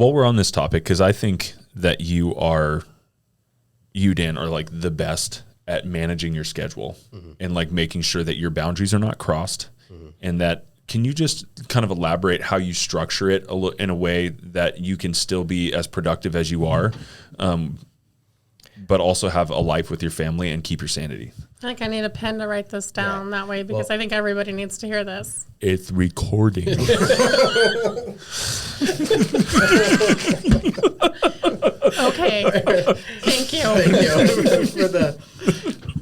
While we're on this topic, because I think that you, Dan, are like the best at managing your schedule and like making sure that your boundaries are not crossed and that, can you just kind of elaborate how you structure it in a way that you can still be as productive as you are, but also have a life with your family and keep your sanity? I think I need a pen to write this down that way, because I think everybody needs to hear this. It's recording. Okay. Thank you.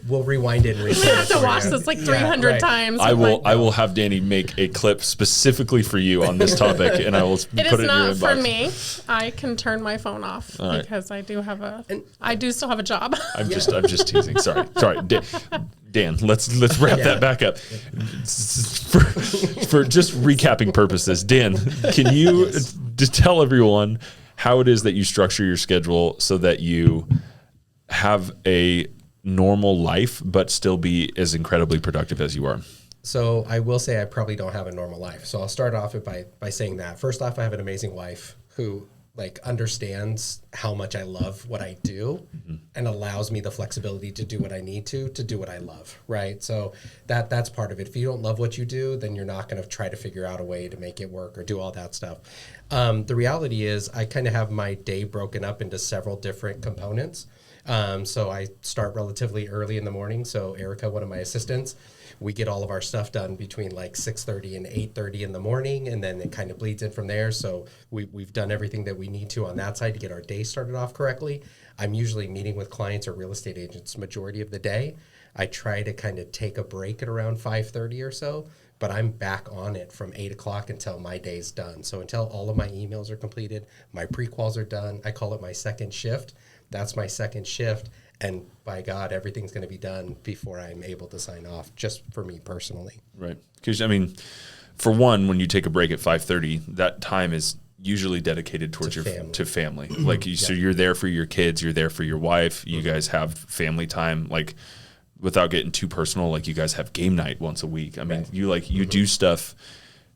We'll rewind it and We have to watch this like 300 times. I will have Danny make a clip specifically for you on this topic, and I will put it in your inbox. It is not for me. I can turn my phone off because I do still have a job. I'm just teasing. Sorry. Dan, let's wrap that back up. For just recapping purposes, Dan, can you just tell everyone how it is that you structure your schedule so that you have a normal life but still be as incredibly productive as you are? So I will say I probably don't have a normal life. So I'll start off by saying that. First off, I have an amazing wife who like understands how much I love what I do and allows me the flexibility to do what I need to do what I love, right? So that's part of it. If you don't love what you do, then you're not going to try to figure out a way to make it work or do all that stuff. The reality is I kind of have my day broken up into several different components. So I start relatively early in the morning. So Erica, one of my assistants, we get all of our stuff done between like 6:30 and 8:30 in the morning, and then it kind of bleeds in from there. So we've done everything that we need to on that side to get our day started off correctly. I'm usually meeting with clients or real estate agents majority of the day. I try to kind of take a break at around 5:30 or so, but I'm back on it from 8 o'clock until my day's done. So until all of my emails are completed, my pre-quals are done, I call it my second shift. That's my second shift. And by God, everything's going to be done before I'm able to sign off, just for me personally. Right. Because, I mean, for one, when you take a break at 5:30, that time is usually dedicated towards to family. Like, so you're there for your kids, you're there for your wife, you guys have family time. Like, without getting too personal, like you guys have game night once a week. I mean, you do stuff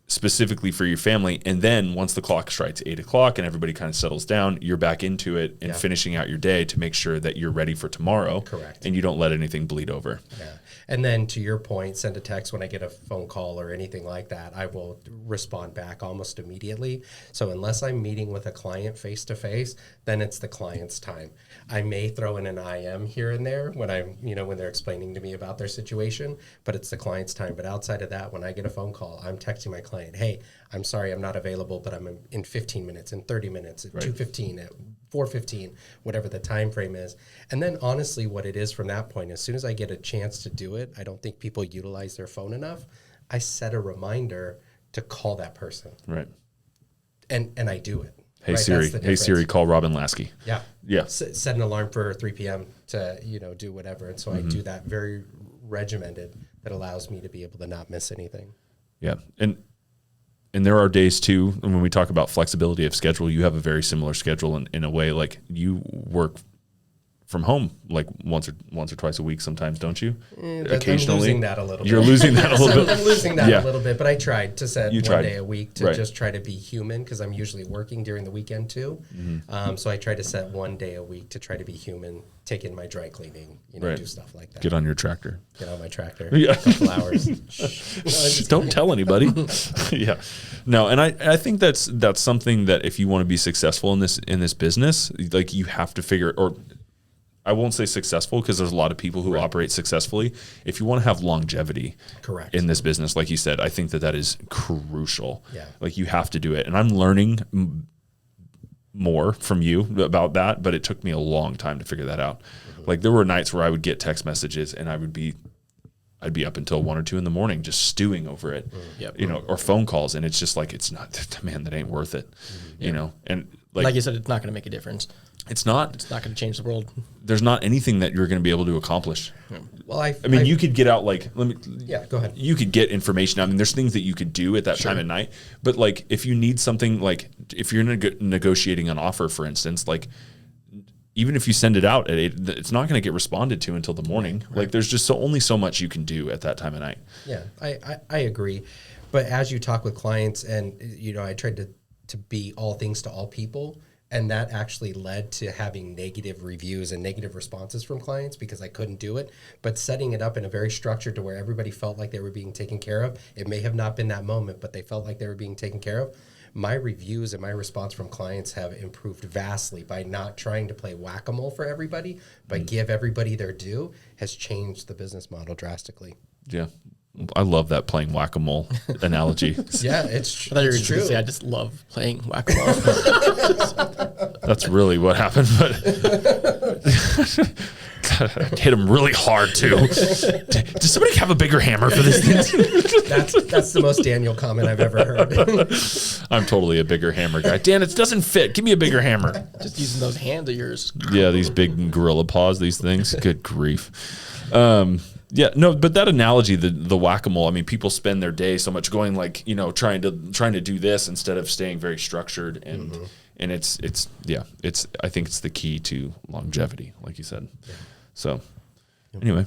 specifically for your family, and then once the clock strikes 8 o'clock and everybody kind of settles down, you're back into it and finishing out your day to make sure that you're ready for tomorrow. Correct. And you don't let anything bleed over. Yeah. And then to your point, send a text when I get a phone call or anything like that. I will respond back almost immediately. So unless I'm meeting with a client face to face, then it's the client's time. I may throw in an IM here and there when when they're explaining to me about their situation, but it's the client's time. But outside of that, when I get a phone call, I'm texting my client, hey, I'm sorry I'm not available, but I'm in 15 minutes, in 30 minutes, at 2:15, at 4:15, whatever the time frame is. And then honestly, what it is from that point, as soon as I get a chance to do it, I don't think people utilize their phone enough. I set a reminder to call that person. Right. And I do it. Hey, Siri. Hey, Siri, call Robin Lasky. Yeah. Yeah. Set an alarm for 3 p.m. to, do whatever. And so I do that very regimented that allows me to be able to not miss anything. Yeah. And there are days too, and when we talk about flexibility of schedule, you have a very similar schedule in a way. Like, you work from home like once or twice a week sometimes, don't you? Occasionally. I'm losing that a little bit. You're losing that a little bit. I'm losing that a little bit, but I tried to set one day a week to just try to be human, because I'm usually working during the weekend too. So I try to set one day a week to try to be human, take in my dry cleaning, do stuff like that. Get on your tractor. Get on my tractor. Yeah. A couple hours. Don't tell anybody. Yeah. No, and I think that's something that if you want to be successful in this business, like, you have to figure, or I won't say successful, because there's a lot of people who operate successfully. If you want to have longevity in this business, like you said, I think that is crucial. Yeah. Like, you have to do it. And I'm learning more from you about that, but it took me a long time to figure that out. Like, there were nights where I would get text messages and I'd be up until 1 or 2 in the morning just stewing over it, or phone calls. And it's just like, it's not, man, that ain't worth it, and like you said, it's not going to make a difference. It's not going to change the world. There's not anything that you're going to be able to accomplish. Well, I mean, you could get out, like, go ahead. You could get information. I mean, there's things that you could do at that time at night, but like, if you need something, like if you're negotiating an offer, for instance, like, even if you send it out at 8, it's not going to get responded to until the morning. Right. Like, there's just only so much you can do at that time of night. Yeah, I agree. But as you talk with clients, and I tried to to be all things to all people. And that actually led to having negative reviews and negative responses from clients because I couldn't do it. But setting it up in a very structured to where everybody felt like they were being taken care of. It may have not been that moment, but they felt like they were being taken care of. My reviews and my response from clients have improved vastly by not trying to play whack-a-mole for everybody, but give everybody their due, has changed the business model drastically. Yeah. I love that playing whack-a-mole analogy. Yeah, it's I thought you were true. going to say, I just love playing whack-a-mole. That's really what happened, but God, I hit him really hard too. Does somebody have a bigger hammer for this thing? That's the most Daniel comment I've ever heard. I'm totally a bigger hammer guy. Dan, it doesn't fit. Give me a bigger hammer. Just using those hands of yours. Yeah, these big gorilla paws, these things. Good grief. Yeah, no, but that analogy, the whack-a-mole, I mean, people spend their day so much going like, trying to do this instead of staying very structured, and and it's I think it's the key to longevity, like you said. Yeah. So anyway,